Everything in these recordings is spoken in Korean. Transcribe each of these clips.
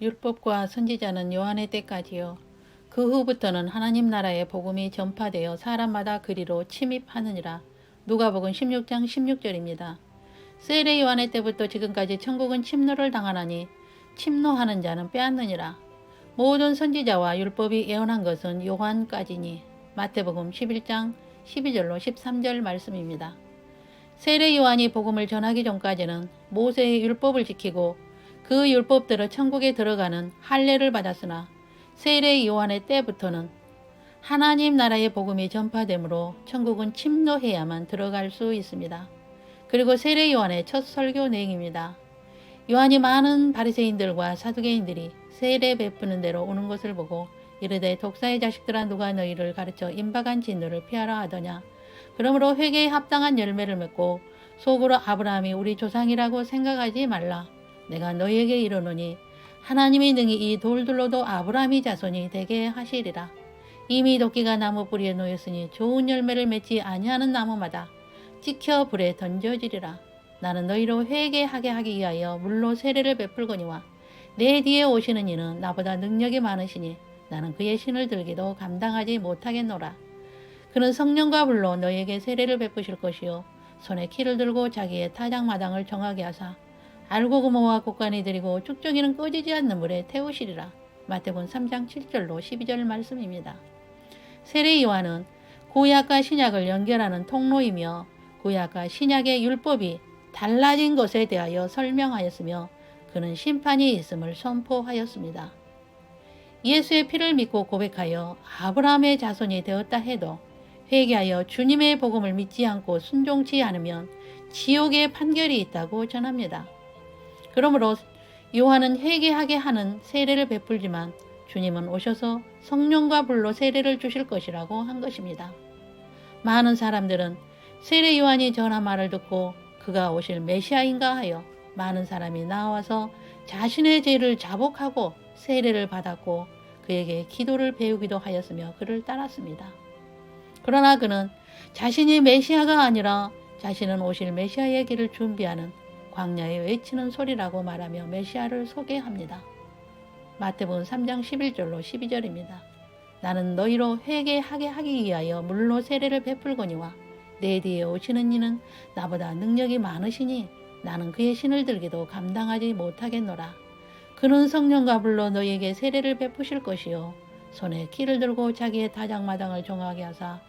율법과 선지자는 요한의 때까지요. 그 후부터는 하나님 나라의 복음이 전파되어 사람마다 그리로 침입하느니라. 누가복음 16장 16절입니다. 세례 요한의 때부터 지금까지 천국은 침노를 당하나니 침노하는 자는 빼앗느니라. 모든 선지자와 율법이 예언한 것은 요한까지니. 마태복음 11장 12절로 13절 말씀입니다. 세례 요한이 복음을 전하기 전까지는 모세의 율법을 지키고 그 율법대로 천국에 들어가는 할례를 받았으나 세례 요한의 때부터는 하나님 나라의 복음이 전파되므로 천국은 침노해야만 들어갈 수 있습니다. 그리고 세례 요한의 첫 설교 내용입니다. 요한이 많은 바리새인들과 사두개인들이 세례 베푸는 대로 오는 것을 보고 이르되 독사의 자식들아 누가 너희를 가르쳐 임박한 진노를 피하라 하더냐. 그러므로 회개에 합당한 열매를 맺고 속으로 아브라함이 우리 조상이라고 생각하지 말라. 내가 너희에게 이르노니 하나님이 능히 이 돌들로도 아브라함이 자손이 되게 하시리라. 이미 도끼가 나무 뿌리에 놓였으니 좋은 열매를 맺지 아니하는 나무마다 찍혀 불에 던져지리라. 나는 너희로 회개하게 하기 위하여 물로 세례를 베풀거니와 내 뒤에 오시는 이는 나보다 능력이 많으시니 나는 그의 신을 들기도 감당하지 못하겠노라. 그는 성령과 불로 너희에게 세례를 베푸실 것이요 손에 키를 들고 자기의 타작마당을 정하게 하사 알고 고모와 곡간이 들이고 쭉정이는 꺼지지 않는 물에 태우시리라. 마태복음 3장 7절로 12절 말씀입니다. 세례 요한은 구약과 신약을 연결하는 통로이며 구약과 신약의 율법이 달라진 것에 대하여 설명하였으며 그는 심판이 있음을 선포하였습니다. 예수의 피를 믿고 고백하여 아브라함의 자손이 되었다 해도 회개하여 주님의 복음을 믿지 않고 순종치 않으면 지옥의 판결이 있다고 전합니다. 그러므로 요한은 회개하게 하는 세례를 베풀지만 주님은 오셔서 성령과 불로 세례를 주실 것이라고 한 것입니다. 많은 사람들은 세례 요한이 전한 말을 듣고 그가 오실 메시아인가 하여 많은 사람이 나와서 자신의 죄를 자복하고 세례를 받았고 그에게 기도를 배우기도 하였으며 그를 따랐습니다. 그러나 그는 자신이 메시아가 아니라 자신은 오실 메시아의 길을 준비하는 광야에 외치는 소리라고 말하며 메시아를 소개합니다. 마태복음 3장 11절로 12절입니다. 나는 너희로 회개하게 하기 위하여 물로 세례를 베풀거니와 내 뒤에 오시는 이는 나보다 능력이 많으시니 나는 그의 신을 들기도 감당하지 못하겠노라. 그는 성령과 불로 너희에게 세례를 베푸실 것이요 손에 키를 들고 자기의 타작마당을 정하게 하사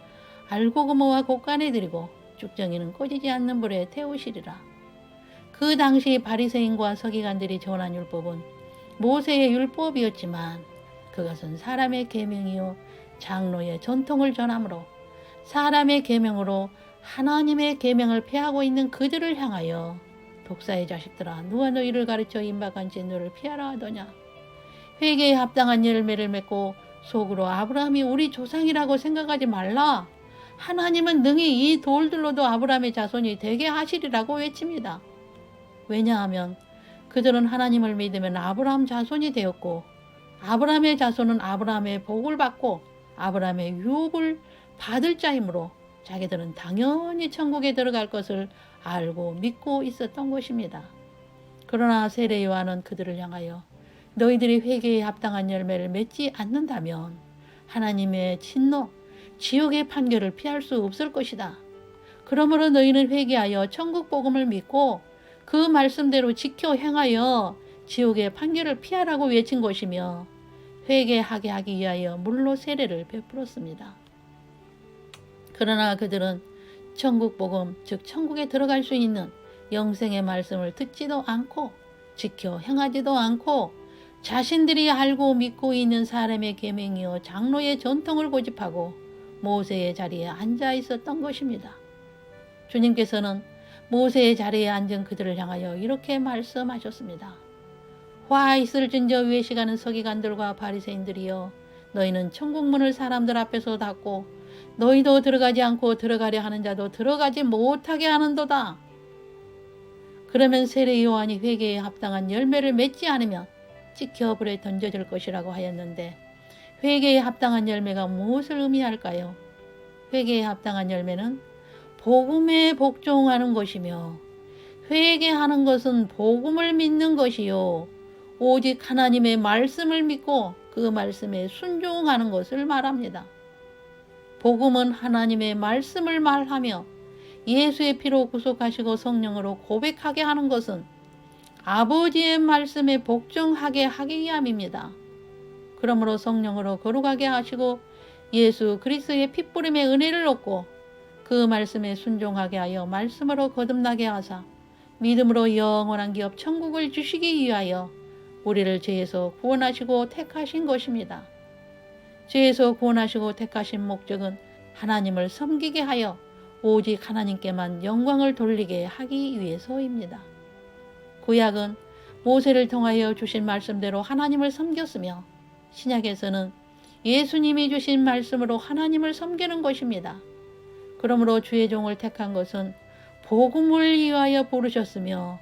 알고 고모와 곡간에 들이고 쭉정이는 꺼지지 않는 불에 태우시리라. 그 당시 바리새인과 서기관들이 전한 율법은 모세의 율법이었지만 그것은 사람의 계명이요 장로의 전통을 전하므로 사람의 계명으로 하나님의 계명을 폐하고 있는 그들을 향하여 독사의 자식들아 누가 너희를 가르쳐 임박한 진노를 피하라 하더냐. 회개에 합당한 열매를 맺고 속으로 아브라함이 우리 조상이라고 생각하지 말라. 하나님은 능히 이 돌들로도 아브라함의 자손이 되게 하시리라고 외칩니다. 왜냐하면 그들은 하나님을 믿으면 아브라함 자손이 되었고 아브라함의 자손은 아브라함의 복을 받고 아브라함의 유업을 받을 자이므로 자기들은 당연히 천국에 들어갈 것을 알고 믿고 있었던 것입니다. 그러나 세례 요한은 그들을 향하여 너희들이 회개에 합당한 열매를 맺지 않는다면 하나님의 진노, 지옥의 판결을 피할 수 없을 것이다. 그러므로 너희는 회개하여 천국 복음을 믿고 그 말씀대로 지켜 행하여 지옥의 판결을 피하라고 외친 것이며 회개하게 하기 위하여 물로 세례를 베풀었습니다. 그러나 그들은 천국 복음, 즉 천국에 들어갈 수 있는 영생의 말씀을 듣지도 않고 지켜 행하지도 않고 자신들이 알고 믿고 있는 사람의 계명이요 장로의 전통을 고집하고 모세의 자리에 앉아 있었던 것입니다. 주님께서는 모세의 자리에 앉은 그들을 향하여 이렇게 말씀하셨습니다. 화 있을진저 위에 시가는 서기관들과 바리새인들이여 너희는 천국문을 사람들 앞에서 닫고 너희도 들어가지 않고 들어가려 하는 자도 들어가지 못하게 하는도다. 그러면 세례 요한이 회개에 합당한 열매를 맺지 않으면 찍혀 불에 던져질 것이라고 하였는데 회개에 합당한 열매가 무엇을 의미할까요? 회개에 합당한 열매는 복음에 복종하는 것이며 회개하는 것은 복음을 믿는 것이요 오직 하나님의 말씀을 믿고 그 말씀에 순종하는 것을 말합니다. 복음은 하나님의 말씀을 말하며 예수의 피로 구속하시고 성령으로 고백하게 하는 것은 아버지의 말씀에 복종하게 하기 위함입니다. 그러므로 성령으로 거룩하게 하시고 예수 그리스도의 핏부림의 은혜를 얻고 그 말씀에 순종하게 하여 말씀으로 거듭나게 하사 믿음으로 영원한 기업 천국을 주시기 위하여 우리를 죄에서 구원하시고 택하신 것입니다. 죄에서 구원하시고 택하신 목적은 하나님을 섬기게 하여 오직 하나님께만 영광을 돌리게 하기 위해서입니다. 구약은 모세를 통하여 주신 말씀대로 하나님을 섬겼으며 신약에서는 예수님이 주신 말씀으로 하나님을 섬기는 것입니다. 그러므로 주의 종을 택한 것은 복음을 위하여 부르셨으며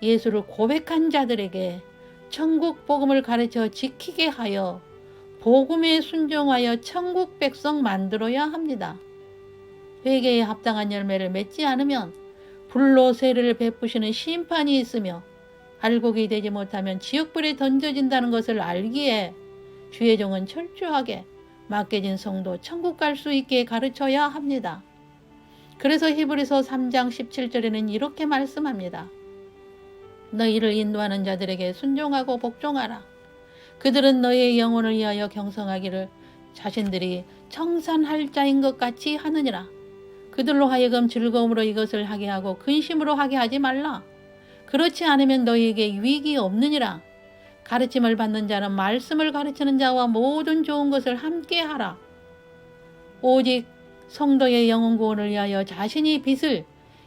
예수를 고백한 자들에게 천국 복음을 가르쳐 지키게 하여 복음에 순종하여 천국 백성 만들어야 합니다. 회개에 합당한 열매를 맺지 않으면 불로 세례를 베푸시는 심판이 있으며 알곡이 되지 못하면 지옥불에 던져진다는 것을 알기에 주의 종은 철저하게 맡겨진 성도 천국 갈 수 있게 가르쳐야 합니다. 그래서 히브리서 3장 17절에는 이렇게 말씀합니다. 너희를 인도하는 자들에게 순종하고 복종하라. 그들은 너희의 영혼을 위하여 경성하기를 자신들이 청산할 자인 것 같이 하느니라. 그들로 하여금 즐거움으로 이것을 하게 하고 근심으로 하게 하지 말라. 그렇지 않으면 너희에게 유익이 없느니라. 가르침을 받는 자는 말씀을 가르치는 자와 모든 좋은 것을 함께 하라. 오직 성도의 영혼 구원을 위하여 자신이 빚을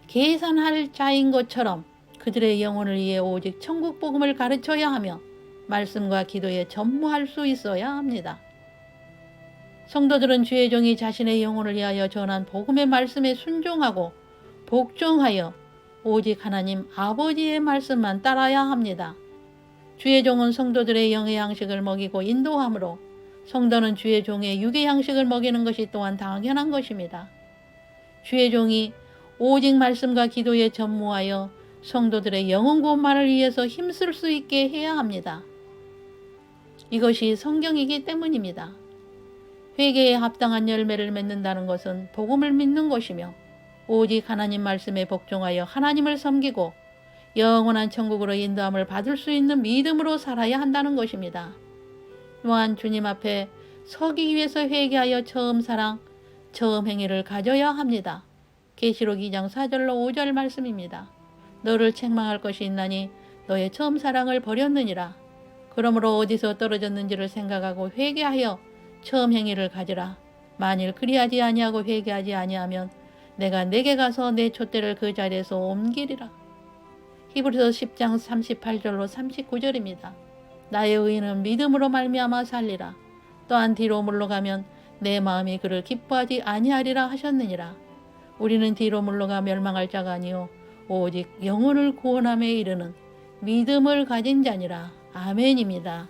계산할 자인 것처럼 그들의 영혼을 위해 오직 천국 복음을 가르쳐야 하며 말씀과 기도에 전무할 수 있어야 합니다. 성도들은 주의 종이 자신의 영혼을 위하여 전한 복음의 말씀에 순종하고 복종하여 오직 하나님 아버지의 말씀만 따라야 합니다. 주의 종은 성도들의 영의 양식을 먹이고 인도하므로 성도는 주의 종의 육의 양식을 먹이는 것이 또한 당연한 것입니다. 주의 종이 오직 말씀과 기도에 전무하여 성도들의 영혼 구원만을 위해서 힘쓸 수 있게 해야 합니다. 이것이 성경이기 때문입니다. 회개에 합당한 열매를 맺는다는 것은 복음을 믿는 것이며 오직 하나님 말씀에 복종하여 하나님을 섬기고 영원한 천국으로 인도함을 받을 수 있는 믿음으로 살아야 한다는 것입니다. 또한 주님 앞에 서기 위해서 회개하여 처음 사랑, 처음 행위를 가져야 합니다. 계시록 2장 4절로 5절 말씀입니다. 너를 책망할 것이 있나니 너의 처음 사랑을 버렸느니라. 그러므로 어디서 떨어졌는지를 생각하고 회개하여 처음 행위를 가지라. 만일 그리하지 아니하고 회개하지 아니하면 내가 내게 가서 내 촛대를 그 자리에서 옮기리라. 히브리서 10장 38절로 39절입니다. 나의 의인은 믿음으로 말미암아 살리라. 또한 뒤로 물러가면 내 마음이 그를 기뻐하지 아니하리라 하셨느니라. 우리는 뒤로 물러가 멸망할 자가 아니요 오직 영혼을 구원함에 이르는 믿음을 가진 자니라. 아멘입니다.